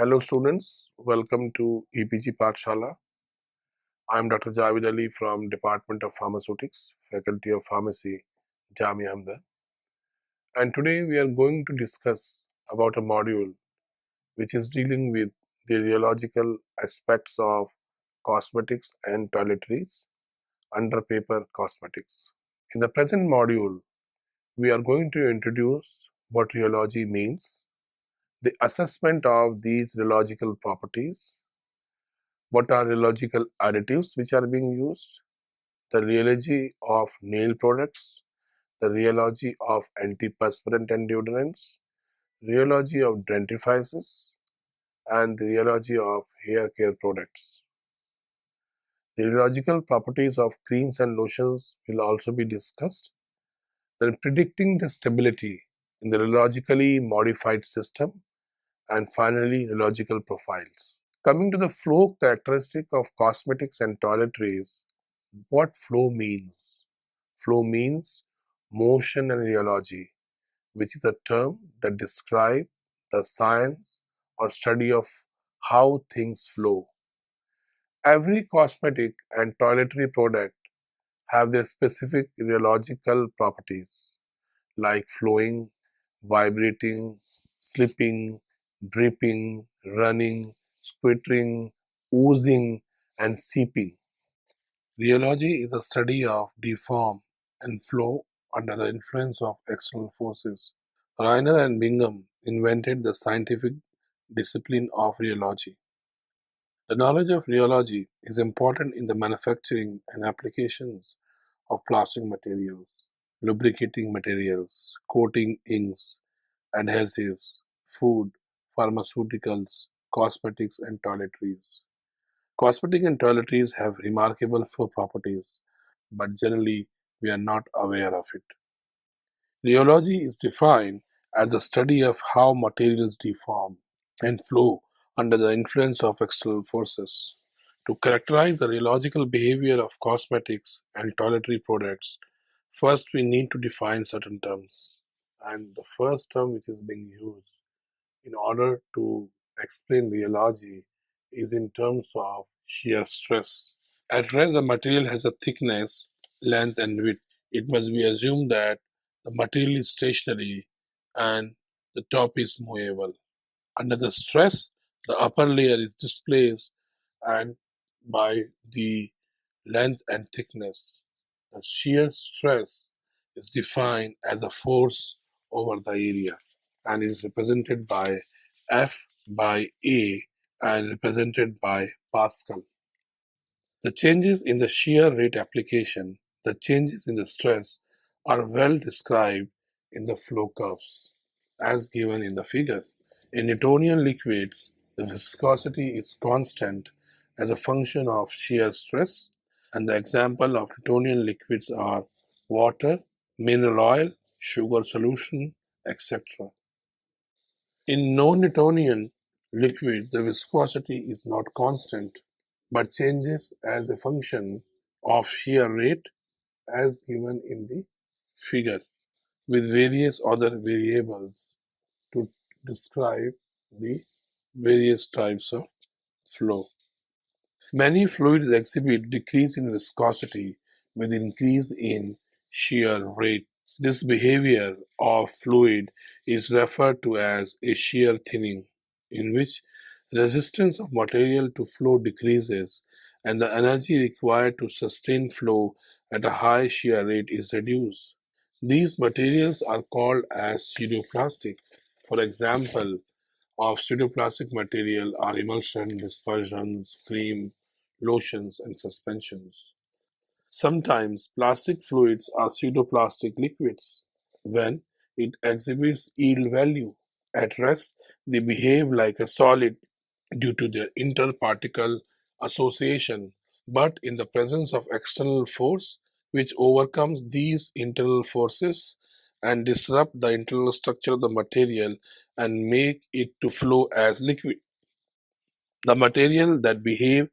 Hello students, welcome to EPG Pathshala. I am Dr. Javid Ali from Department of Pharmaceutics, Faculty of Pharmacy, Jamia Hamdard. And today we are going to discuss about a module which is dealing with the rheological aspects of cosmetics and toiletries under paper cosmetics. In the present module, we are going to introduce what rheology means, the assessment of these rheological properties, what are rheological additives which are being used, the rheology of nail products, the rheology of antiperspirant and deodorants, rheology of dentifrices, and the rheology of hair care products. The rheological properties of creams and lotions will also be discussed. Then predicting the stability in the rheologically modified system, and finally rheological profiles. Coming to the flow characteristic of cosmetics and toiletries, what flow means? Flow means motion and rheology, which is a term that describes the science or study of how things flow. Every cosmetic and toiletry product have their specific rheological properties like flowing, vibrating, slipping, dripping, running, sputtering, oozing, and seeping. Rheology is a study of deform and flow under the influence of external forces. Reiner and Bingham invented the scientific discipline of rheology. The knowledge of rheology is important in the manufacturing and applications of plastic materials, lubricating materials, coating inks, adhesives, food, pharmaceuticals, cosmetics, and toiletries. Cosmetic and toiletries have remarkable flow properties, but generally we are not aware of it. Rheology is defined as the study of how materials deform and flow under the influence of external forces. To characterize the rheological behavior of cosmetics and toiletry products, first we need to define certain terms. And the first term which is being used in order to explain rheology is in terms of shear stress. At rest, the material has a thickness, length, and width. It must be assumed that the material is stationary and the top is movable. Under the stress, the upper layer is displaced and by the length and thickness. The shear stress is defined as a force over the area and is represented by F by A and represented by Pascal. The changes in the shear rate application, the changes in the stress are well described in the flow curves as given in the figure. In Newtonian liquids, the viscosity is constant as a function of shear stress, and the example of Newtonian liquids are water, mineral oil, sugar solution, etc. In non-Newtonian liquid, the viscosity is not constant but changes as a function of shear rate as given in the figure with various other variables to describe the various types of flow. Many fluids exhibit decrease in viscosity with increase in shear rate. This behavior of fluid is referred to as a shear thinning, in which resistance of material to flow decreases and the energy required to sustain flow at a high shear rate is reduced. These materials are called as pseudoplastic. For example, of pseudoplastic material are emulsion, dispersions, cream, lotions, and suspensions. Sometimes plastic fluids are pseudoplastic liquids. When it exhibits yield value, at rest they behave like a solid due to their interparticle association, but in the presence of external force which overcomes these internal forces and disrupt the internal structure of the material and make it to flow as liquid. The material that behave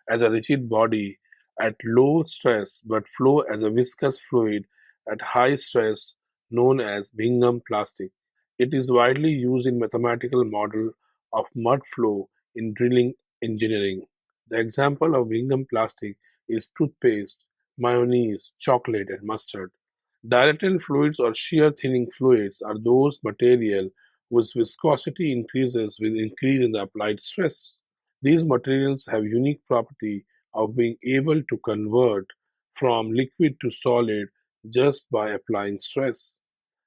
as a rigid body at low stress but flow as a viscous fluid at high stress known as Bingham plastic. It is widely used in mathematical model of mud flow in drilling engineering. The example of Bingham plastic is toothpaste, mayonnaise, chocolate, and mustard. Dilatant fluids or shear thinning fluids are those material whose viscosity increases with increase in the applied stress. These materials have unique property of being able to convert from liquid to solid just by applying stress.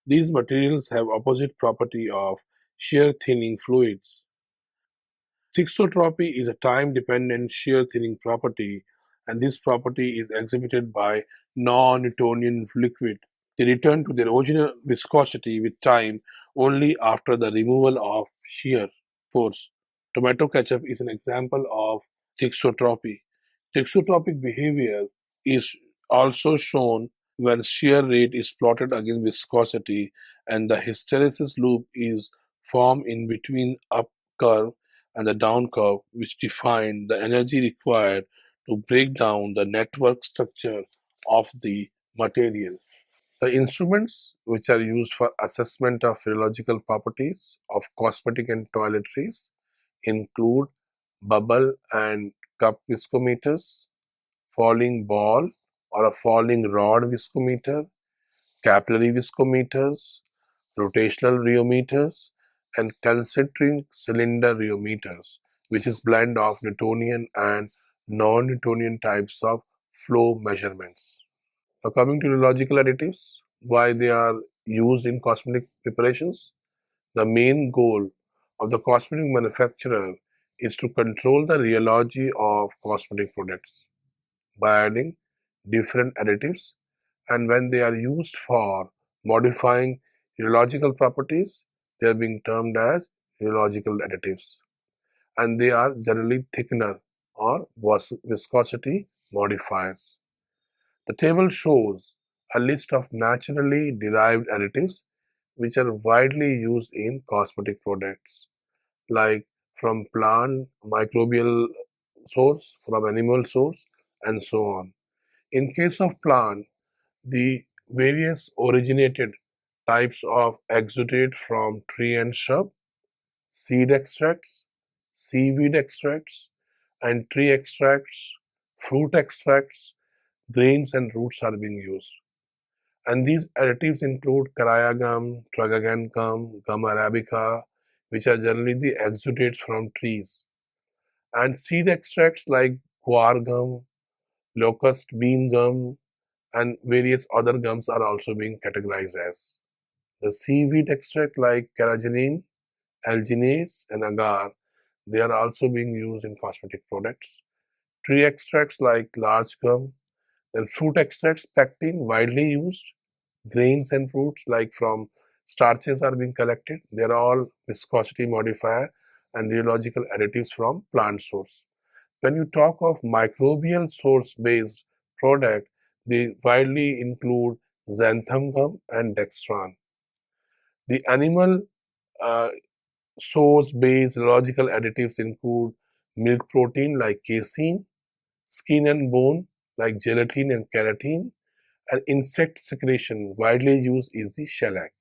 These materials have opposite property of shear thinning fluids. Thixotropy is a time-dependent shear thinning property, and this property is exhibited by non-Newtonian liquid. They return to their original viscosity with time only after the removal of shear force. Tomato ketchup is an example of thixotropy. Thixotropic behavior is also shown when shear rate is plotted against viscosity and the hysteresis loop is formed in between up curve and the down curve, which define the energy required to break down the network structure of the material. The instruments which are used for assessment of rheological properties of cosmetic and toiletries include bubble and cup viscometers, falling ball or a falling rod viscometer, capillary viscometers, rotational rheometers, and concentric cylinder rheometers, which is blend of Newtonian and non-Newtonian types of flow measurements. Now coming to rheological additives, why they are used in cosmetic preparations. The main goal of the cosmetic manufacturer is to control the rheology of cosmetic products by adding different additives, and when they are used for modifying rheological properties, they are being termed as rheological additives, and they are generally thickener or viscosity modifiers. The table shows a list of naturally derived additives which are widely used in cosmetic products, like from plant microbial source, from animal source, and so on. In case of plant, the various originated types of exudate from tree and shrub, seed extracts, seaweed extracts, and tree extracts, fruit extracts, grains and roots are being used. And these additives include caraya gum, tragacan gum, gum arabica, which are generally the exudates from trees, and seed extracts like guar gum, locust bean gum, and various other gums are also being categorized as. The seaweed extract like carrageenan, alginates, and agar, they are also being used in cosmetic products. Tree extracts like larch gum, then fruit extracts, pectin, widely used. Grains and fruits like from starches are being collected. They are all viscosity modifier and rheological additives from plant source. When you talk of microbial source based product, they widely include xanthan gum and dextran. The animal uh, source based rheological additives include milk protein like casein, skin and bone like gelatin and keratin, and insect secretion widely used is the shellac.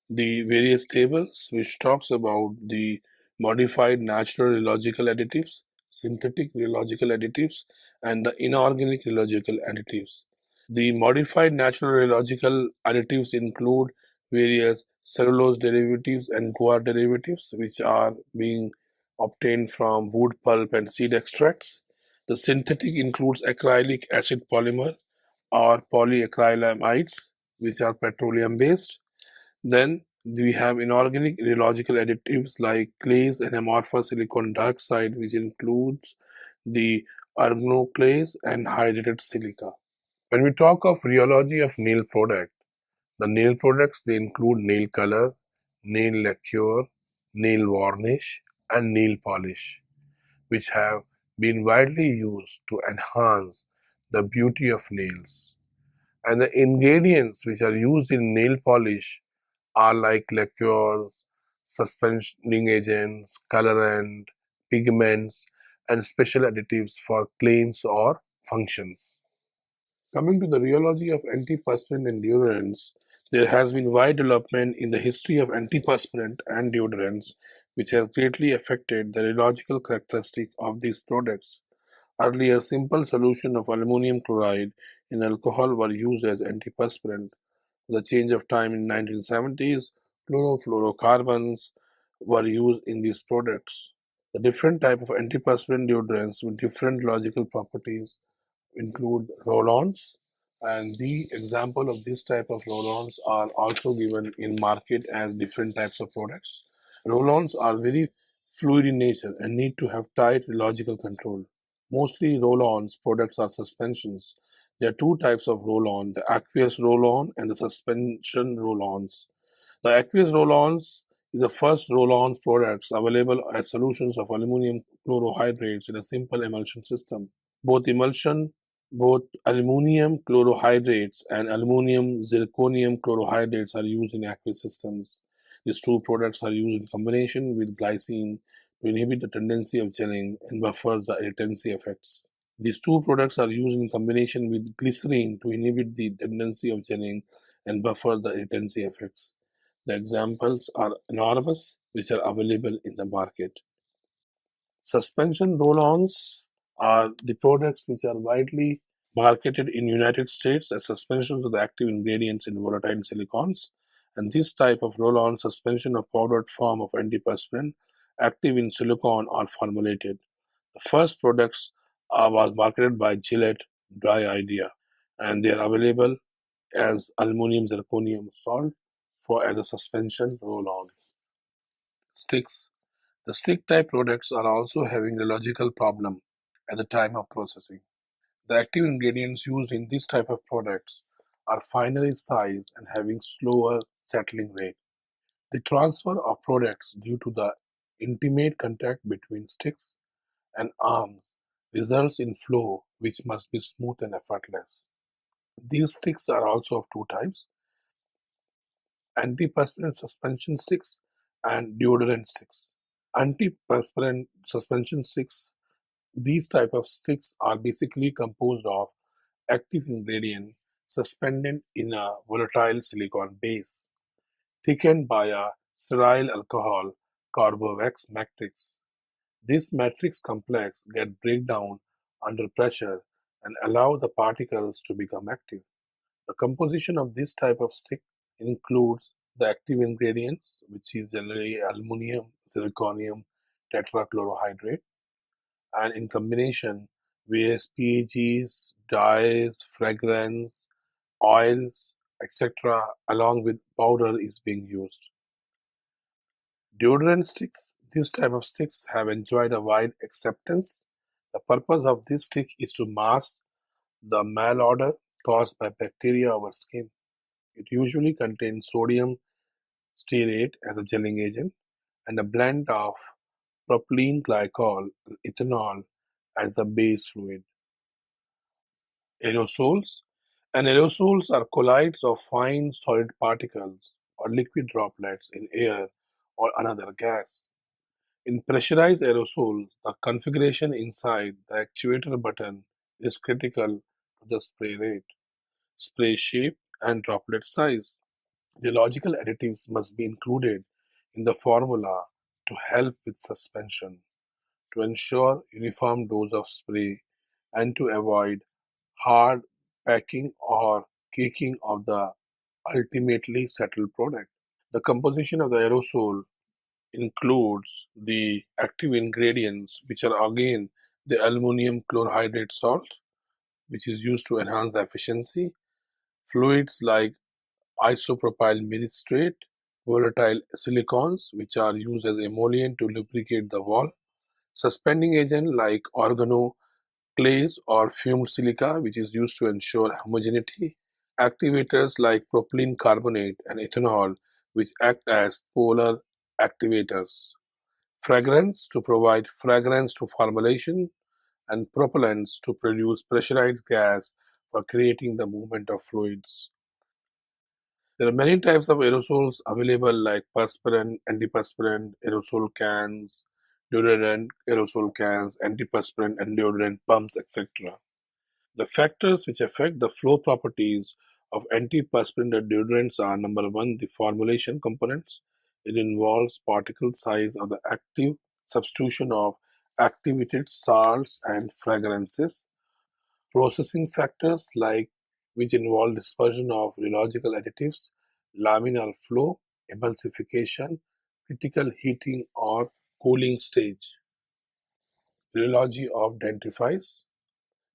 The various tables which talks about the modified natural rheological additives, synthetic rheological additives, and the inorganic rheological additives. The modified natural rheological additives include various cellulose derivatives and guar derivatives which are being obtained from wood pulp and seed extracts. The synthetic includes acrylic acid polymer or polyacrylamides which are petroleum based. Then we have inorganic rheological additives like clays and amorphous silicon dioxide, which includes the organoclays and hydrated silica. When we talk of rheology of nail product, the nail products they include nail color, nail lacquer, nail varnish, and nail polish, which have been widely used to enhance the beauty of nails. And the ingredients which are used in nail polish are like lacquers, suspending agents, colorant, pigments, and special additives for claims or functions. Coming to the rheology of antiperspirant and deodorants, There has been wide development in the history of antiperspirant and deodorants, which has greatly affected the rheological characteristic of these products. Earlier, simple solution of aluminum chloride in alcohol were used as antiperspirant. With the change of time in 1970s, chlorofluorocarbons were used in these products. The different type of antiperspirant deodorants with different logical properties include roll-ons, and the example of this type of roll-ons are also given in market as different types of products. Roll-ons are very fluid in nature and need to have tight logical control. Mostly roll-ons products are suspensions. There are two types of roll-on, the aqueous roll-on and the suspension roll-ons. The aqueous roll-ons is the first roll-on products available as solutions of aluminum chlorohydrates in a simple emulsion system. Both emulsion, both aluminum chlorohydrates and aluminum zirconium chlorohydrates are used in aqueous systems. These two products are used in combination with glycine to inhibit the tendency of gelling and buffer the irritancy effects. These two products are used in combination with glycerine to inhibit the tendency of gelling and buffer the irritancy effects. The examples are enormous, which are available in the market. Suspension roll-ons are the products which are widely marketed in United States as suspensions of the active ingredients in volatile silicones. And this type of roll-on suspension of powdered form of antiperspirant active in silicone are formulated. The first products was marketed by Gillette Dry Idea, and they are available as aluminum zirconium salt for as a suspension roll-on. Sticks. The stick type products are also having a logical problem at the time of processing. The active ingredients used in this type of products are finely sized and having slower settling rate. The transfer of products due to the intimate contact between sticks and arms results in flow which must be smooth and effortless. These sticks are also of two types: antiperspirant suspension sticks and deodorant sticks. Antiperspirant suspension sticks, these type of sticks are basically composed of active ingredient suspended in a volatile silicone base, thickened by a sterile alcohol carbowax matrix. This matrix complex get breakdown under pressure and allow the particles to become active. The composition of this type of stick includes the active ingredients, which is generally aluminum, zirconium, tetrachlorohydrate, and in combination various PAGs, dyes, fragrance, oils, etc., along with powder is being used. Deodorant sticks. This type of sticks have enjoyed a wide acceptance. The purpose of this stick is to mask the malodor caused by bacteria over skin. It usually contains sodium stearate as a gelling agent and a blend of propylene glycol and ethanol as the base fluid. Aerosols. And aerosols are colloids of fine solid particles or liquid droplets in air or another gas. In pressurized aerosols, the configuration inside the actuator button is critical to the spray rate, spray shape, and droplet size. Rheological additives must be included in the formula to help with suspension, to ensure uniform dose of spray, and to avoid hard packing or caking of the ultimately settled product. The composition of the aerosol includes the active ingredients, which are again the aluminum chlorohydrate salt, which is used to enhance the efficiency, fluids like isopropyl myristrate, volatile silicones, which are used as emollient to lubricate the wall, suspending agent like organoclase or fumed silica, which is used to ensure homogeneity, activators like propylene carbonate and ethanol, which act as polar activators, fragrance to provide fragrance to formulation, and propellants to produce pressurized gas for creating the movement of fluids. There are many types of aerosols available like perspirant, antiperspirant, aerosol cans, deodorant, aerosol cans, antiperspirant and deodorant pumps, etc. The factors which affect the flow properties of antiperspirant deodorants are: number one, the formulation components. It involves particle size of the active substitution of activated salts and fragrances. Processing factors like which involve dispersion of rheological additives, laminar flow, emulsification, critical heating or cooling stage. Rheology of Dentifrice.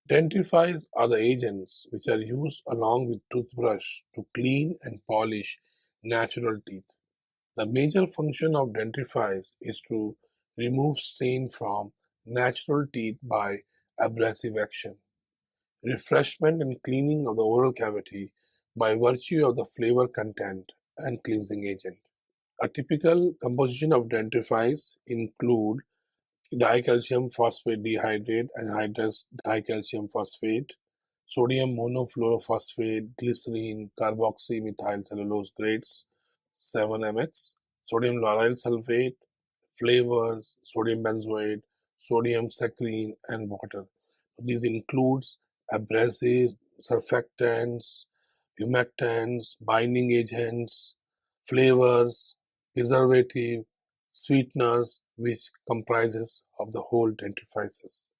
Dentifrice are the agents which are used along with toothbrush to clean and polish natural teeth. The major function of dentifrice is to remove stain from natural teeth by abrasive action, refreshment and cleaning of the oral cavity by virtue of the flavor content and cleansing agent. A typical composition of dentifrice include dicalcium phosphate dehydrate, anhydrous dicalcium phosphate, sodium monofluorophosphate, glycerine, carboxymethyl cellulose grades, 7-MX, sodium lauryl sulfate, flavors, sodium benzoate, sodium saccharine, and water. These includes abrasives, surfactants, humectants, binding agents, flavors, preservative, sweeteners, which comprises of the whole dentifrices.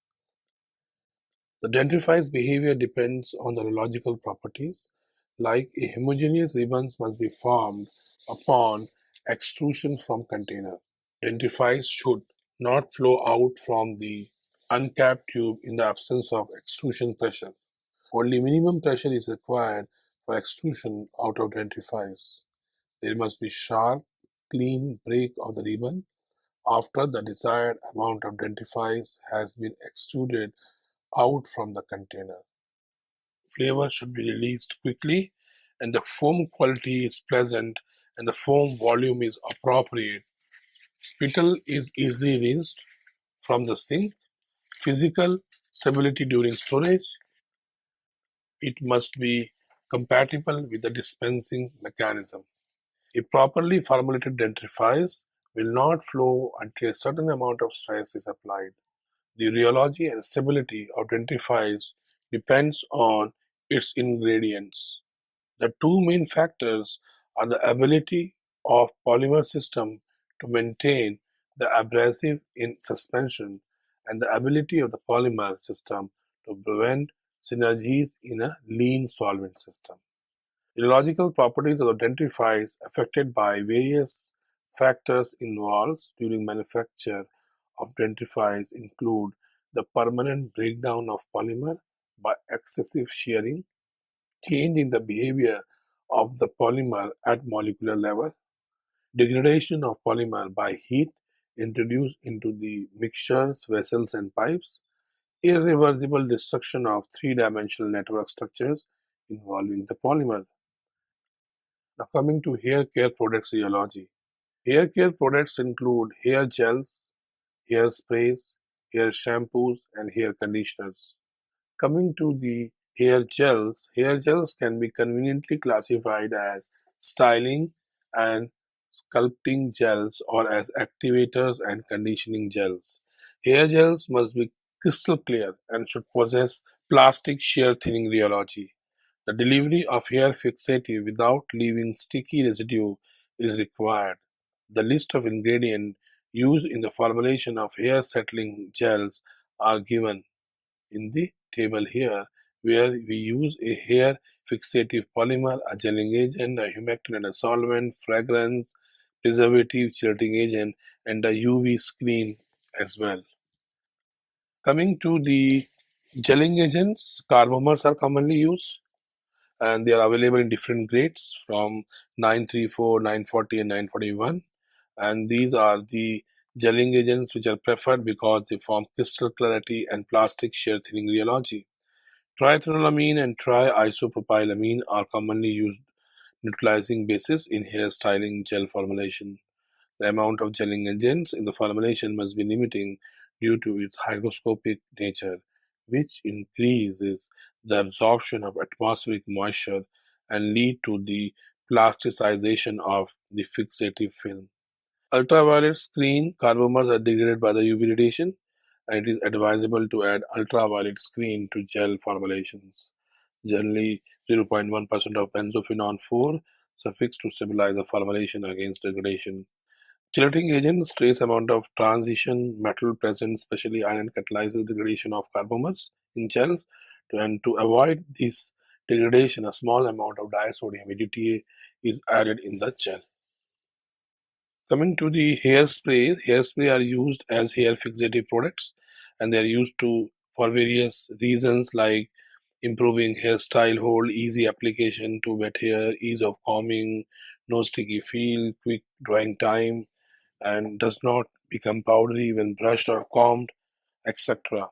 The dentifrice behavior depends on the rheological properties, like a homogeneous ribbons must be formed upon extrusion from container. Dentifrice should not flow out from the uncapped tube in the absence of extrusion pressure. Only minimum pressure is required for extrusion out of dentifrice. There must be sharp, clean break of the ribbon after the desired amount of dentifrice has been extruded out from the container. Flavor should be released quickly and the foam quality is pleasant and the foam volume is appropriate. Spittle is easily rinsed from the sink. Physical stability during storage. It must be compatible with the dispensing mechanism. A properly formulated dentifrice will not flow until a certain amount of stress is applied. The rheology and stability of dentifrice depends on its ingredients. The two main factors are the ability of polymer system to maintain the abrasive in suspension and the ability of the polymer system to prevent synergies in a lean solvent system. The rheological properties of the dentifrice affected by various factors involved during manufacture of dentifrice include the permanent breakdown of polymer by excessive shearing, change in the behavior of the polymer at molecular level, degradation of polymer by heat introduced into the mixtures, vessels, and pipes, irreversible destruction of three-dimensional network structures involving the polymer. Now coming to hair care products rheology. Hair care products include hair gels, hair sprays, hair shampoos, and hair conditioners. Coming to the hair gels can be conveniently classified as styling and sculpting gels or as activators and conditioning gels. Hair gels must be crystal clear and should possess plastic shear thinning rheology. The delivery of hair fixative without leaving sticky residue is required. The list of ingredients used in the formulation of hair settling gels are given in the table here, where we use a hair fixative polymer, a gelling agent, a humectant and a solvent, fragrance, preservative, chilling agent, and a UV screen as well. Coming to the gelling agents, carbomers are commonly used and they are available in different grades from 934, 940, and 941. And these are the gelling agents which are preferred because they form crystal clarity and plastic shear thinning rheology. Triethanolamine and triisopropylamine are commonly used neutralizing bases in hairstyling gel formulation. The amount of gelling agents in the formulation must be limiting due to its hygroscopic nature, which increases the absorption of atmospheric moisture and lead to the plasticization of the fixative film. Ultraviolet screen carbomers are degraded by the UV radiation, and it is advisable to add ultraviolet screen to gel formulations. generally 0.1% of benzophenone 4 suffix to stabilize the formulation against degradation. Chelating agents, trace amount of transition metal present, especially iron, catalyzes degradation of carbomers in gels. And to avoid this degradation, a small amount of disodium EDTA is added in the gel. Coming to the hairspray are used as hair fixative products, and they are used to for various reasons like improving hairstyle hold, easy application to wet hair, ease of combing, no sticky feel, quick drying time, and does not become powdery when brushed or combed, etc.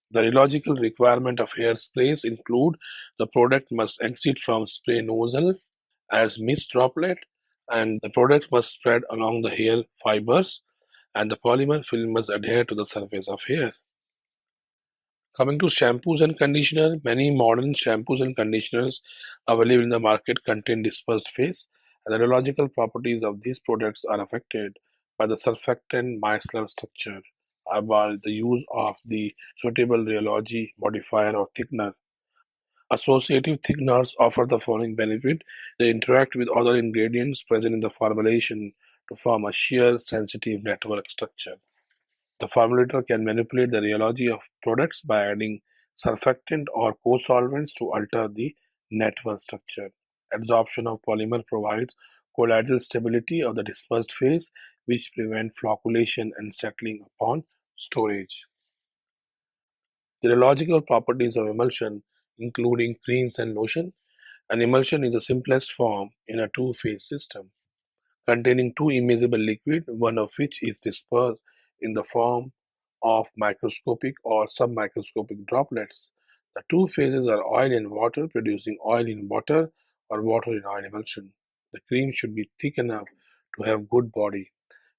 The rheological requirement of hairsprays include the product must exit from spray nozzle as mist droplet, and the product must spread along the hair fibers, and the polymer film must adhere to the surface of hair. Coming to shampoos and conditioner, many modern shampoos and conditioners available in the market contain dispersed phase, and the rheological properties of these products are affected by the surfactant micellar structure or by the use of the suitable rheology modifier or thickener. Associative thickeners offer the following benefit. They interact with other ingredients present in the formulation to form a shear sensitive network structure. The formulator can manipulate the rheology of products by adding surfactant or co-solvents to alter the network structure. Adsorption of polymer provides colloidal stability of the dispersed phase, which prevent flocculation and settling upon storage. The rheological properties of emulsion, including creams and lotion. An emulsion is the simplest form in a two-phase system, containing two immiscible liquid, one of which is dispersed in the form of microscopic or submicroscopic droplets. The two phases are oil and water, producing oil in water or water in oil emulsion. The cream should be thick enough to have good body,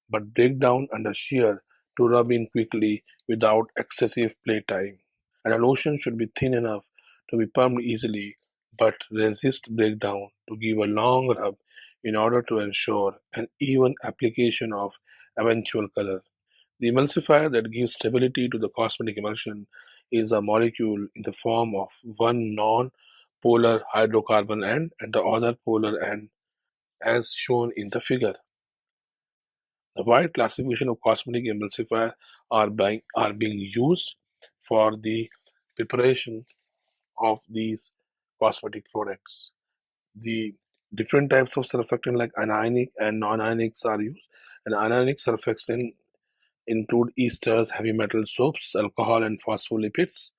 but break down under shear to rub in quickly without excessive play time. And a lotion should be thin enough to be pumped easily but resist breakdown to give a long rub in order to ensure an even application of eventual color. The emulsifier that gives stability to the cosmetic emulsion is a molecule in the form of one non-polar hydrocarbon end and the other polar end as shown in the figure. The wide classification of cosmetic emulsifier are being used for the preparation of these cosmetic products. The different types of surfactant like anionic and non-ionics are used. And anionic surfactant include esters, heavy metal soaps, alcohol, and phospholipids.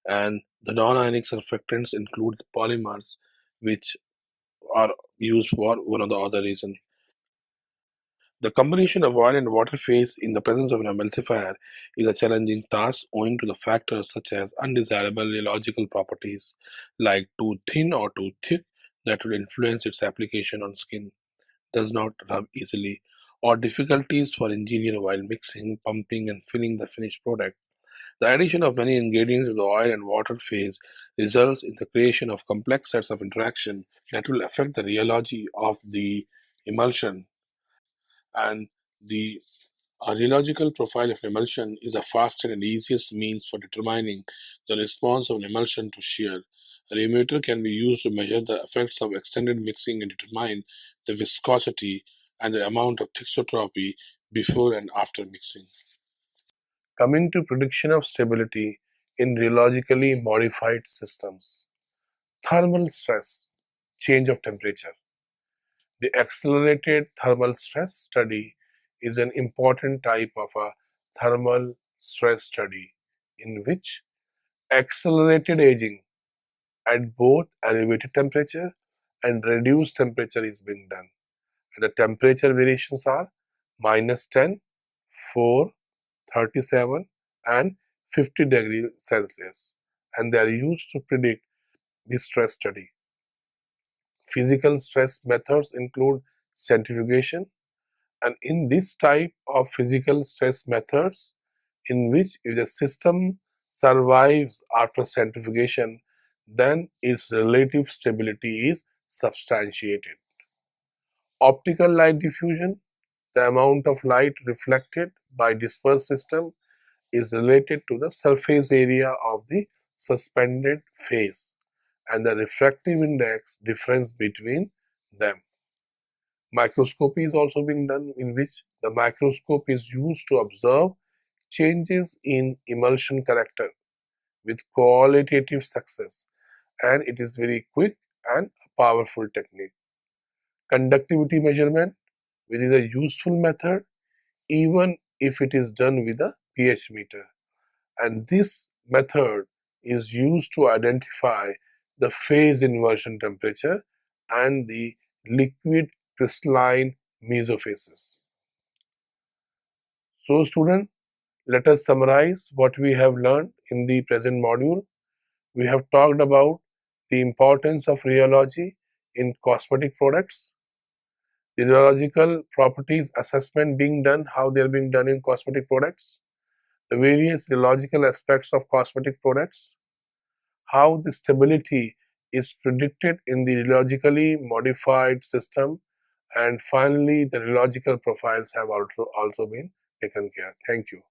And the non-ionic surfactants include polymers, which are used for one or the other reason. The combination of oil and water phase in the presence of an emulsifier is a challenging task owing to the factors such as undesirable rheological properties like too thin or too thick that will influence its application on skin, does not rub easily, or difficulties for engineer while mixing, pumping, and filling the finished product. The addition of many ingredients to the oil and water phase results in the creation of complex sets of interaction that will affect the rheology of the emulsion. And the rheological profile of emulsion is the fastest and easiest means for determining the response of an emulsion to shear. A rheometer can be used to measure the effects of extended mixing and determine the viscosity and the amount of thixotropy before and after mixing. Coming to prediction of stability in rheologically modified systems. Thermal stress, change of temperature. The accelerated thermal stress study is an important type of a thermal stress study in which accelerated aging at both elevated temperature and reduced temperature is being done. And the temperature variations are -10, 4, 37, and 50 degrees Celsius. And they are used to predict the stress study. Physical stress methods include centrifugation, and in this type of physical stress methods, in which if the system survives after centrifugation, then its relative stability is substantiated. Optical light diffusion, the amount of light reflected by dispersed system, is related to the surface area of the suspended phase, and the refractive index difference between them. Microscopy is also being done, in which the microscope is used to observe changes in emulsion character with qualitative success, and it is very quick and powerful technique. Conductivity measurement, which is a useful method even if it is done with a pH meter, and this method is used to identify the phase inversion temperature and the liquid crystalline mesophases. So student, let us summarize what we have learned in the present module. We have talked about the importance of rheology in cosmetic products, the rheological properties assessment being done, how they are being done in cosmetic products, the various rheological aspects of cosmetic products, how the stability is predicted in the rheologically modified system, and finally the rheological profiles have also been taken care. Thank you.